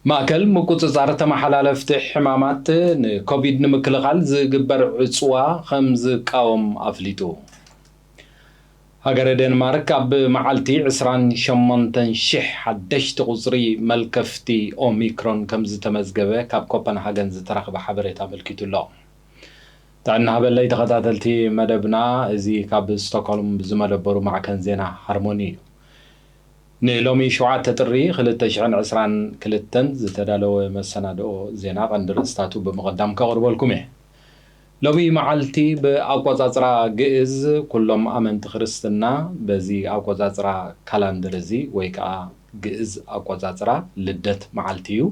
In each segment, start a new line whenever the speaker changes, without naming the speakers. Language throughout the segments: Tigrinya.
ማእከል ምቁጽጻር ተመሓላለፍቲ ሕማማት ንኮቪድ ንምክልኻል ዝግበር ዕፅዋ ከም ዝቃወም ኣፍሊጡ ሃገረ ዴንማርክ ኣብ መዓልቲ 28,000 ሓደሽቲ ቁጽሪ መልከፍቲ ኦሚክሮን ከም ዝተመዝገበ ካብ ኮፐንሃገን ዝተረኸበ ሓበሬታ ኣመልኪቱ ኣሎ። ጥዕና ሃበለይ ተኸታተልቲ መደብና እዚ ካብ ስቶክሆልም ዝመደበሩ ማዕከን ዜና ሃርሞኒ እዩ። ንሎሚ 7 ጥሪ 2022 ዝተዳለወ መሰናድኦ ዜና ቀንዲ ርእስታቱ ብምቕዳም ከቕርበልኩም እየ። ሎሚ መዓልቲ ብኣቆጻጽራ ግእዝ ኩሎም ኣመንቲ ክርስትና በዚ ኣቆጻጽራ ካላንደር እዚ ወይ ከዓ ግእዝ ኣቆጻጽራ ልደት መዓልቲ እዩ።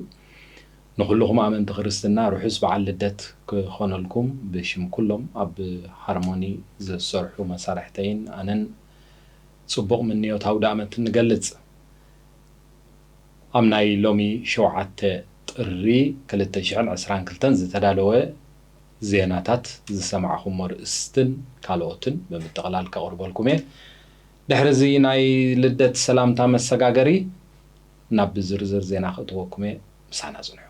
ንኹልኹም ኣመንቲ ክርስትና ርሑስ በዓል ልደት ክኾነልኩም ብሽም ኩሎም ኣብ ሃርሞኒ ዝሰርሑ መሳርሕተይን ኣነን ጽቡቕ ምንዮት ኣውደ ዓመት ንገልጽ። ኣብ ናይ ሎሚ 7 ጥሪ 2022 ዝተዳለወ ዜናታት ዝሰማዕኹም ርእስትን ካልኦትን ብምጥቕላል ከቕርበልኩም እየ። ድሕሪ እዚ ናይ ልደት ሰላምታ መሰጋገሪ ናብ ዝርዝር ዜና ክእትወኩም እየ። ምሳና ጽንሑ።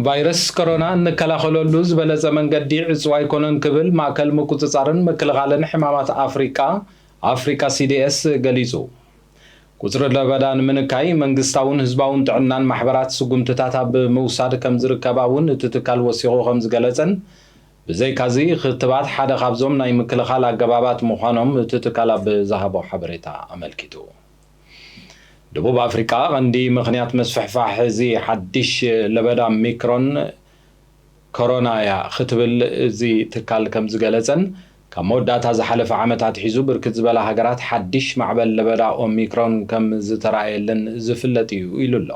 ቫይረስ ኮሮና ንከላኸለሉ ዝበለጸ መንገዲ ዕፅዋ ኣይኮነን ክብል ማእከል ምቁጽጻርን ምክልኻልን ሕማማት ኣፍሪካ CDS ገሊጹ። ቁጽሪ ለበዳ ንምንካይ መንግስታውን ህዝባውን ጥዕናን ማሕበራት ስጉምትታት ኣብ ምውሳድ ከም ዝርከባ እውን እቲ ትካል ወሲኹ ከም ዝገለጸን ብዘይካዚ ክትባት ሓደ ካብዞም ናይ ምክልኻል ኣገባባት ምዃኖም እቲ ትካል ኣብ ዝሃቦ ሓበሬታ ኣመልኪቱ። ደቡብ ኣፍሪካ ቀንዲ ምኽንያት መስፍሕፋሕ እዚ ሓድሽ ለበዳ ኦሚክሮን ኮሮና እያ ክትብል እዚ ትካል ከም ዝገለጸን ካብ መወዳእታ ዝሓለፈ ዓመታት ሒዙ ብርክት ዝበላ ሃገራት ሓድሽ ማዕበል ለበዳ ኦሚክሮን ከም ዝተረኣየለን ዝፍለጥ እዩ ኢሉ ኣሎ።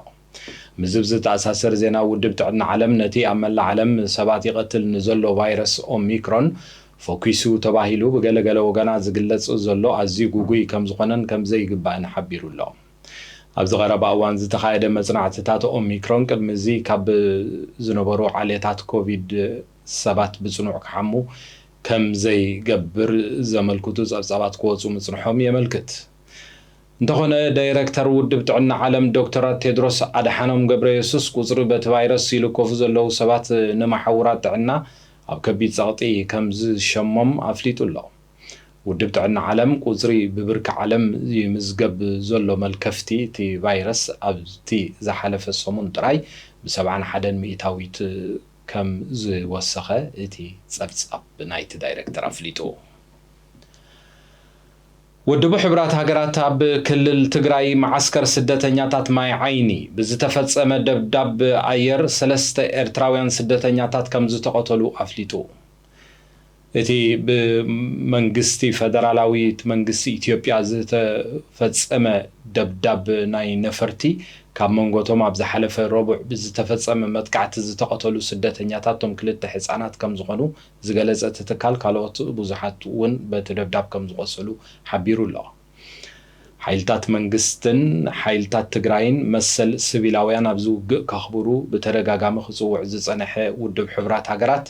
ምዝብ ዝተኣሳሰር ዜና ውድብ ጥዕና ዓለም ነቲ ኣብ መላእ ዓለም ሰባት ይቐትል ንዘሎ ቫይረስ ኦሚክሮን ፎኪሱ ተባሂሉ ብገለገለ ወገናት ዝግለጽ ዘሎ ኣዝዩ ጉጉይ ከም ዝኾነን ከም ዘይግባእን ሓቢሩ ኣሎ። ኣብዚ ቀረባ እዋን ዝተኻየደ መጽናዕትታት ኦሚክሮን ቅድሚ እዚ ካብ ዝነበሩ ዓሌታት ኮቪድ ሰባት ብጽኑዕ ክሓሙ ከም ዘይገብር ዘመልክቱ ጸብጻባት ክወፁ ምጽንሖም የመልክት። እንተኾነ ዳይሬክተር ውድብ ጥዕና ዓለም ዶክተር ቴድሮስ ኣድሓኖም ገብረየሱስ ቁጽሪ በቲ ቫይረስ ይልከፉ ዘለዉ ሰባት ንማሕውራት ጥዕና ኣብ ከቢድ ጸቕጢ ከም ዝሸሞም ኣፍሊጡ ኣሎ። ውድብ ጥዕና ዓለም ቁጽሪ ብብርኪ ዓለም ይምዝገብ ዘሎ መልከፍቲ እቲ ቫይረስ ኣብቲ ዝሓለፈ ሰሙን ጥራይ ብ71 ሚእታዊት ከም ዝወሰኸ እቲ ጸብጻብ ናይቲ ዳይሬክተር ኣፍሊጡ። ውድቡ ሕብራት ሃገራት ኣብ ክልል ትግራይ ማዓስከር ስደተኛታት ማይ ዓይኒ ብዝተፈጸመ ደብዳብ ኣየር 3 ኤርትራውያን ስደተኛታት ከም ዝተቐተሉ ኣፍሊጡ። እቲ ብመንግስቲ ፌደራላዊት መንግስቲ ኢትዮጵያ ዝተፈጸመ ደብዳብ ናይ ነፈርቲ ካብ መንጎቶም ኣብ ዝሓለፈ ረቡዕ ብዝተፈጸመ መጥቃዕቲ ዝተቐተሉ ስደተኛታት ቶም 2 ህፃናት ከም ዝኾኑ ዝገለጸ ትካል ካልኦት ብዙሓት እውን በቲ ደብዳብ ከም ዝቆሰሉ ሓቢሩ ኣሎ። ሓይልታት መንግስትን ሓይልታት ትግራይን መሰል ሲቪላውያን ኣብ ዝውግእ ከኽብሩ ብተደጋጋሚ ክጽውዕ ዝጸንሐ ውድብ ሕብራት ሃገራት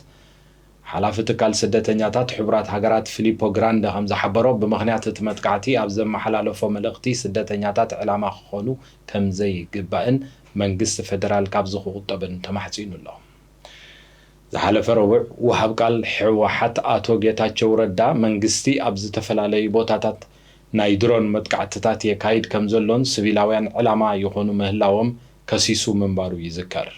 ሓላፊ ትካል ስደተኛታት ሕብራት ሃገራት ፊሊፖ ግራንደ ከም ዝሓበሮ ብምኽንያት እቲ መጥቃዕቲ ኣብ ዘመሓላለፎ መልእኽቲ ስደተኛታት ዕላማ ክኾኑ ከም ዘይግባእን መንግስቲ ፌደራል ካብ ዝኽቁጠብን ተማሕፂኑ ኣሎ። ዝሓለፈ ረቡዕ ወሃብ ቃል ሕወሓት ኣቶ ጌታቸው ረዳ መንግስቲ ኣብ ዝተፈላለዩ ቦታታት ናይ ድሮን መጥቃዕትታት የካይድ ከም ዘሎን ሲቪላውያን ዕላማ ይኾኑ ምህላዎም ከሲሱ ምንባሩ ይዝከር።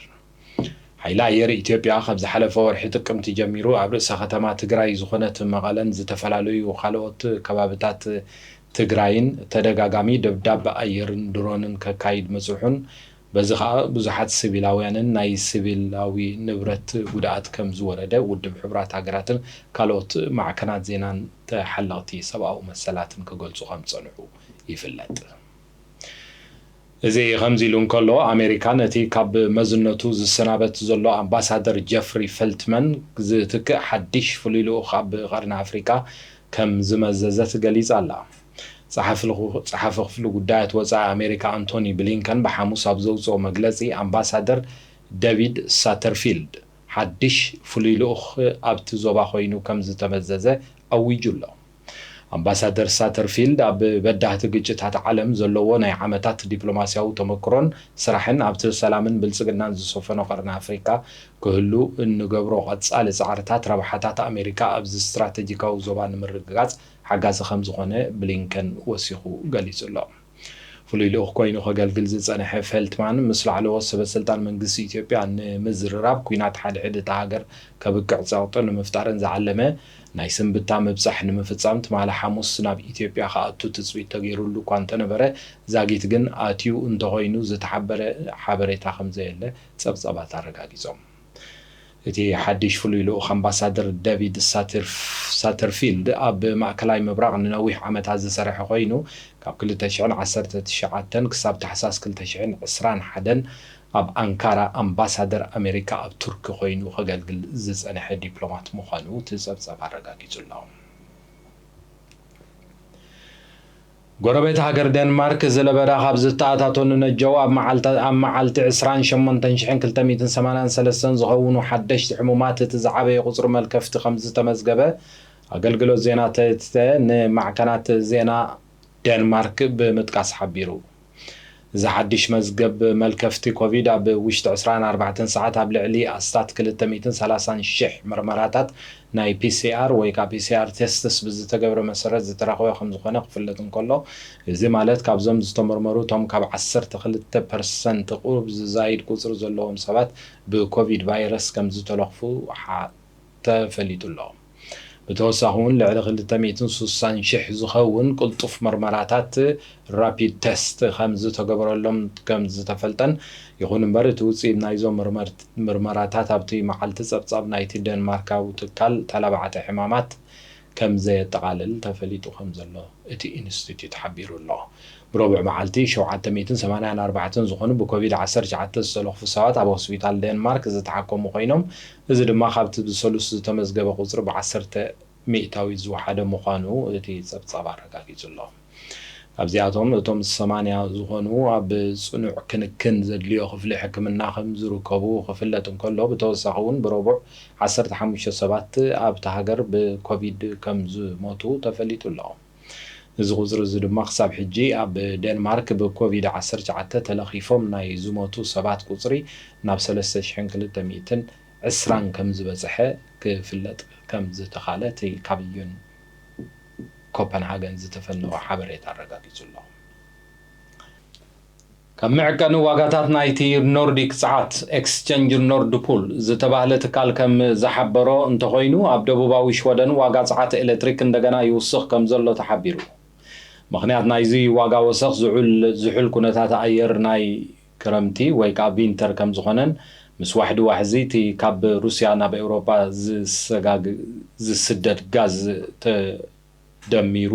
ሓይሊ ኣየር ኢትዮጵያ ካብ ዝሓለፈ ወርሒ ጥቅምቲ ጀሚሩ ኣብ ርእሰ ከተማ ትግራይ ዝኾነት መቐለን ዝተፈላለዩ ካልኦት ከባቢታት ትግራይን ተደጋጋሚ ደብዳብ ኣየርን ድሮንን ከካይድ መጽሑን በዚ ከዓ ብዙሓት ሲቪላውያንን ናይ ሲቪላዊ ንብረት ጉድኣት ከም ዝወረደ ውድብ ሕብራት ሃገራትን ካልኦት ማዕከናት ዜናን ተሓለቕቲ ሰብኣዊ መሰላትን ክገልጹ ከም ዝጸንሑ ይፍለጥ። እዚ ከምዚ ኢሉ እንከሎ ኣሜሪካ ነቲ ካብ መዝነቱ ዝሰናበት ዘሎ ኣምባሳደር ጀፍሪ ፈልትመን ዝትክእ ሓድሽ ፍሉይ ልኡኽ ኣብ ቀርኒ ኣፍሪካ ከም ዝመዘዘት ገሊጻ ኣላ። ጸሓፊ ክፍሊ ጉዳያት ወፃኢ ኣሜሪካ አንቶኒ ብሊንከን ብሓሙስ ኣብ ዘውፅኦ መግለጺ ኣምባሳደር ዴቪድ ሳተርፊልድ ሓድሽ ፍሉይ ልኡኽ ኣብቲ ዞባ ኮይኑ ከም ዝተመዘዘ ኣዊጁ ኣሎ። ኣምባሳደር ሳተርፊልድ ኣብ በዳህቲ ግጭታት ዓለም ዘለዎ ናይ ዓመታት ዲፕሎማስያዊ ተመክሮን ስራሕን ኣብቲ ሰላምን ብልጽግናን ዝሰፈኖ ቀርኒ ኣፍሪካ ክህሉ እንገብሮ ቀጻሊ ጻዕርታት ረብሓታት ኣሜሪካ ኣብዚ ስትራቴጂካዊ ዞባ ንምርግጋጽ ሓጋዚ ከም ዝኾነ ብሊንከን ወሲኹ ገሊጹ ኣሎ። ፍሉይ ልኡኽ ኮይኑ ከገልግል ዝጸንሐ ፈልትማን ምስ ላዕለዎት ሰበስልጣን መንግስቲ ኢትዮጵያ ንምዝርራብ ኩናት ሓድሕድ እታ ሃገር ከብቅዕ ጸቕጢ ንምፍጣርን ዝዓለመ ናይ ስንብታ ምብጻሕ ንምፍጻም ትማሊ ሓሙስ ናብ ኢትዮጵያ ከኣቱ ትጽቢት ተገይሩሉ እኳ እንተነበረ ዛጊት ግን ኣትዩ እንተኮይኑ ዝተሓበረ ሓበሬታ ከም ዘየለ ጸብጸባት ኣረጋጊጾም። እቲ ሓድሽ ፍሉይ ልኡኽ ኣምባሳደር ዴቪድ ሳተርፊልድ ኣብ ማእከላይ ምብራቕ ንነዊሕ ዓመታት ዝሰርሐ ኮይኑ ካብ 2019 ክሳብ ታሕሳስ 2021 ኣብ አንካራ ኣምባሳደር ኣሜሪካ ኣብ ቱርኪ ኮይኑ ከገልግል ዝጸንሐ ዲፕሎማት ምዃኑ ትጸብጸብ ኣረጋጊጹ ኣሎ። ጎረቤት ሃገር ዴንማርክ ዝለበዳ ካብ ዝተኣታቶ ንነጀው ኣብ መዓልቲ 28283 ዝኸውን ሓደሽቲ ሕሙማት እቲ ዝዓበየ ቁጽሪ መልከፍቲ ከም ዝተመዝገበ ኣገልግሎት ዜና ተተ ንማዕከናት ዜና ዴንማርክ ብምጥቃስ ሓቢሩ። እዚ ሓድሽ መዝገብ መልከፍቲ ኮቪድ ኣብ ውሽጢ 24 ሰዓት ኣብ ልዕሊ ኣስታት 230,000 ምርመራታት ናይ ፒሲአር ወይ ከዓ ፒሲአር ቴስትስ ብዝተገብረ መሰረት ዝተረኸበ ከም ዝኾነ ክፍለጥ እንከሎ እዚ ማለት ካብዞም ዝተመርመሩ ቶም ካብ 12% ቁሩብ ዝዛይድ ቁጽሪ ዘለዎም ሰባት ብኮቪድ ቫይረስ ከም ዝተለኽፉ ተፈሊጡ ኣሎ። ብተወሳኺ እውን ልዕሊ 260,000 ዝኸውን ቅልጡፍ ምርመራታት ራፒድ ቴስት ከም ዝተገበረሎም ከም ዝተፈልጠን ይኹን እምበር እቲ ውፅኢት ናይዞም ምርመራታት ኣብቲ መዓልቲ ጸብጻብ ናይቲ ዴንማርካዊ ትካል ተላባዕተ ሕማማት ከም ዘየጠቓልል ተፈሊጡ ከም ዘሎ እቲ ኢንስቲትዩት ሓቢሩ ኣሎ። ብረቡዕ መዓልቲ 784 ዝኾኑ ብኮቪድ-19 ዝተለኽፉ ሰባት ኣብ ሆስፒታል ዴንማርክ ዝተሓከሙ ኮይኖም እዚ ድማ ካብቲ ብሰሉስ ዝተመዝገበ ቁጽሪ ብ10 ሚእታዊ ዝወሓደ ምዃኑ እቲ ጸብጻብ ኣረጋጊጹ ኣሎ። ኣብዚኣቶም እቶም 80 ዝኾኑ ኣብ ጽኑዕ ክንክን ዘድልዮ ክፍሊ ሕክምና ከም ዝርከቡ ክፍለጥ እንከሎ ብተወሳኺ እውን ብረቡዕ 15 ሰባት ኣብቲ ሃገር ብኮቪድ ከም ዝሞቱ ተፈሊጡ ኣሎ። እዚ ቁጽሪ እዚ ድማ ክሳብ ሕጂ ኣብ ዴንማርክ ብኮቪድ-19 ተለኺፎም ናይ ዝሞቱ ሰባት ቁጽሪ ናብ 3220 ከም ዝበጽሐ ክፍለጥ ከም ዝተኻለ እቲ ካብ ኮፐንሃገን ዝተፈነወ ሓበሬታ ኣረጋጊጹ ኣሎ። ካብ መዕቀኒ ዋጋታት ናይቲ ኖርዲክ ጸዓት ኤክስቼንጅ ኖርድ ፑል ዝተባህለ ትካል ከም ዝሓበሮ እንተኮይኑ ኣብ ደቡባዊ ሽወደን ዋጋ ጸዓት ኤሌክትሪክ እንደገና ይውስኽ ከም ዘሎ ተሓቢሩ። ምክንያት ናይዚ ዋጋ ወሰኽ ዝሑል ኩነታት ኣየር ናይ ክረምቲ ወይ ከዓ ቪንተር ከም ዝኾነን ምስ ዋሕዲ ዋሕዚ እቲ ካብ ሩስያ ናብ ኤውሮፓ ዝስደድ ጋዝ ተደሚሩ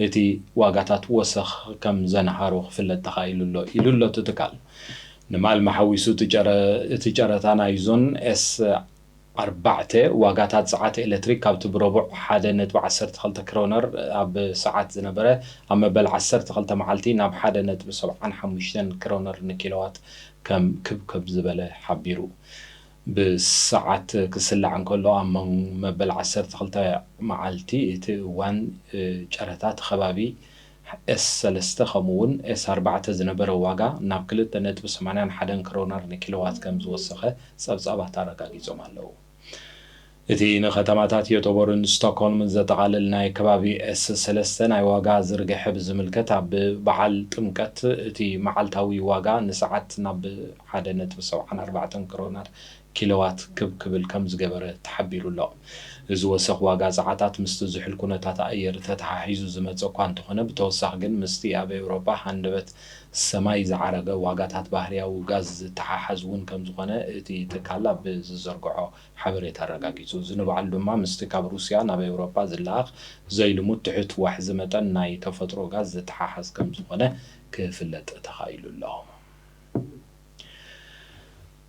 እቲ ዋጋታት ወሰኽ ከም ዘነሃሮ ክፍለጥ ተኻኢሉ ኣሎ ኢሉ ኣሎ እቲ ትካል። ንማል መሓዊሱ እቲ ጨረታ ናይ ዞን S4 ዋጋታት ጸዓት ኤሌክትሪክ ካብቲ ብረቡዕ 1.12 ክሮነር ኣብ ሰዓት ዝነበረ ኣብ መበል 12 መዓልቲ ናብ 1.75 ክሮነር ንኪሎዋት ከም ክብከብ ዝበለ ሓቢሩ። ብሰዓት ክስላዕ እንከሎ ኣብ መበል 12 መዓልቲ እቲ እዋን ጨረታት ከባቢ S3 ከምኡውን S4 ዝነበረ ዋጋ ናብ 2.81 ክሮነር ንኪሎዋት ከም ዝወሰኸ ጸብጻባት ኣረጋጊጾም ኣለዉ። እቲ ንከተማታት ዮቶቦርን ስቶክሆልምን ዘጠቓልል ናይ ከባቢ S3 ናይ ዋጋ ዝርግሐ ብዝምልከት ኣብ በዓል ጥምቀት እቲ መዓልታዊ ዋጋ ንሰዓት ናብ 1.74 ክሮነር ኪሎዋት ክብል ከም ዝገበረ ተሓቢሩ ኣሎ። ዝወሰኽ ዋጋ ዛዓታት ምስቲ ዝሕል ኩነታት ኣየር ተተሓሒዙ ዝመጽ እኳ እንተኾነ ብተወሳኺ ግን ምስቲ ኣብ ኤውሮፓ ሃንደበት ሰማይ ዝዓረገ ዋጋታት ባህርያዊ ጋዝ ዝተሓሓዝ እውን ከም ዝኾነ እቲ ትካል ኣብ ዝዘርግሖ ሓበሬታ ኣረጋጊጹ። ዝንበዓሉ ድማ ምስቲ ካብ ሩስያ ናብ ኤውሮፓ ዝለኣኽ ዘይልሙድ ትሕት ዋሕዚ መጠን ናይ ተፈጥሮ ጋዝ ዝተሓሓዝ ከም ዝኾነ ክፍለጥ ተኻኢሉ ኣሎ።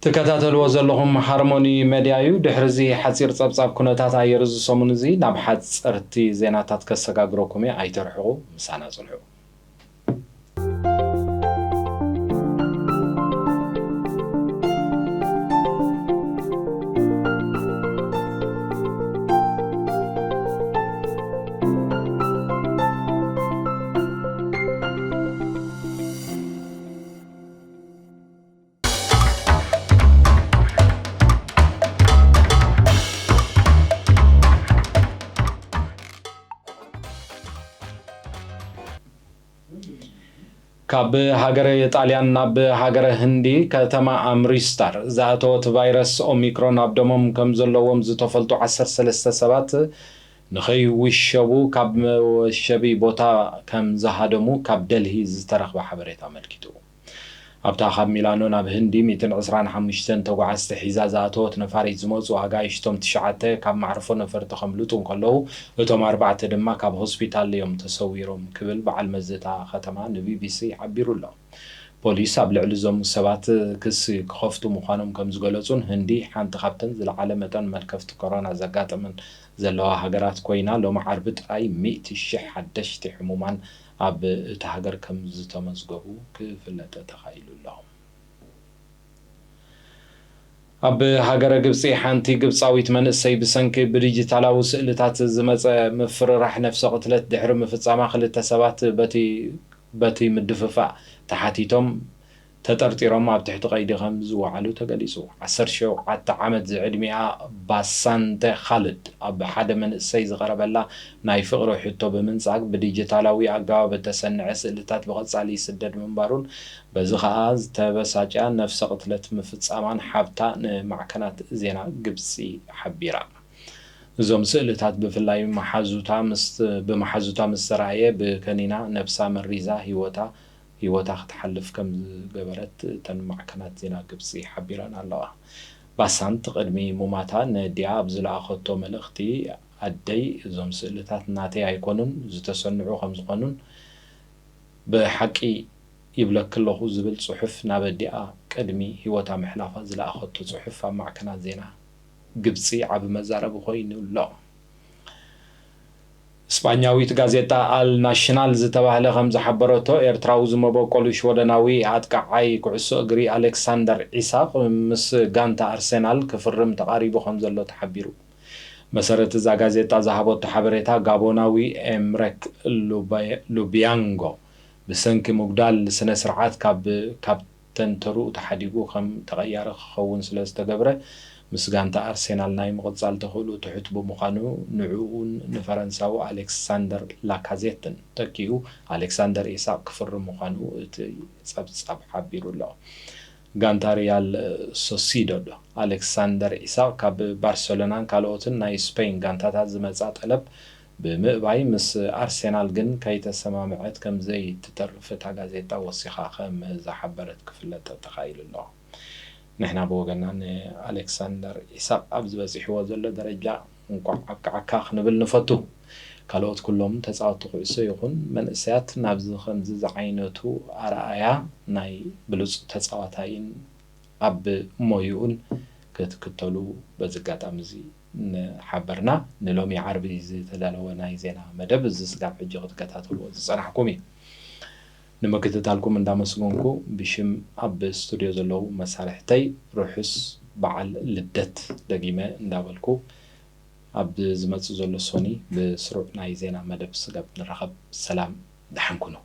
تكتاتلو زلهم هارموني ميديايو دحرزي حصير صبصاب كنتات اير زسمون زي ناب حصرتي زيناتات كسغاغروكمي ايترحو مسانا صلحو كاب هاجر إيطاليان ناب هاجر هندي كتما أمريستار زاتوت فيروس أوميكرون أبدمم كم زلوهم زتفلتو 10 سبات نخي وشبو كاب وشبي بوتا كم زهادمو كاب دلهي زترخ بحبريت عملكتو أبتا خاب ميلانو ناب هندي 225 توقعست حزازاتوت نفاري زموز وهاقايشتم تشعاته كاب معرفو نفر تخملوتون كلو وتم 4 دما كاب هوسبيتال ليوم تصويرهم كبل بعل مزتا ختمان بي بي سي عبيرو الله بوليس أبلع لزوم السبات كس كخفتو مخانم كم زغلوزون هندي حانت خابتن زل عالمتان ملكفت كورونا زقات من زلوها هاقرات كوينا لو معربت أي 100 الشح حدشت حمومان أب تهاجر كم زتمزجو كفلت تخيل لهم أب هاجر جبسي حنتي جبساويت من السيب سنك بريجيتالا وسئلتات زمز مفر راح نفس قتلت دحر مفتصام خلت سبات بتي مدففع تحتيتهم تطرطيرهم أب تحت قيد خمز وعلو تجلسوا 10 عمد عدمية باسانت خالد أب حدا من السيز غرب الله نايفقرو حتى بمنزعق بديجيتالاوي عقاب التسنع سئلتات بغص علي سدد من بارون بزخاز تبساجا نفس قتلت مفتصامان حبتا معكنات زينا قبسي حبيرا زوم سئلتات بفلاي بمحازوتا مستراية بكنينا نفسا من ريزا هيوتا تحلف كم جبرت تن معكنات زينا قبسي حبيران الله بسانت قدمي مماتا نديا بزلا أخوتو ملختي أدي زوم سئلتات ناتي هيكونون زتسنعو خمس قانون بحكي يبلك الله زبل صحف نابديا قدمي هيوتا محلافة زلا أخوتو صحف معكنات زينا قبسي عب مزارب خوين الله اسبانياويت غازيتا الناشنال زتباهله خمس حبرته ايرتراو زمبقولش ودناوي عتقعاي كعسو اغري الكسندر عيساق مس غانتا ارسنال كفرم تقاريبو خمزلو تحبيرو مسارت ذا غازيتا زهبوت حبريتا غابوناوي امرك لوبيانغو بسنك مقدال سنه سرعات كابتن ترو تحديقو خم تغير خون سلازتغبره مسغانتا ارسنال ناي مقصال تخلو تحت بمقانو نعون نفرنساو الكسندر لاكازيتن تكيو الكسندر إيساق كفر مقانو صب حبيرو الله غانتا ريال سوسيداد الكسندر إيساق كاب برشلونة كالوتن ناي سبين غانتا تزمصا طلب بمباي مس ارسنال جن كيتسمامعت كم زي تترف تا غازيتا وثيقه خم زحبرت كفلت تخيل الله نحنا بوغنا الكسندر إيساق أبز بزحوا زل درجة عكاخ نبل نفتو كالوت كلهم تسعات قيسو يخون من اسيات نابز خمز زعينتو أرأيا ناي بلوز تسعاتين أب مويون كتكتلو بزقات أمزي حبرنا نلومي عربي زي تدالو ناي زينا مدب زسقاب حجيغت كتاتلو زصنا حكومي نما كتتالكم من دامسغونكو بشم أب استوديو زلو مسارحتي روحس بعل لدت دقيمة ندابلكو أب زمت زلو سوني بسرعنا يزينا مدب سقاب نرخب سلام دحنكونو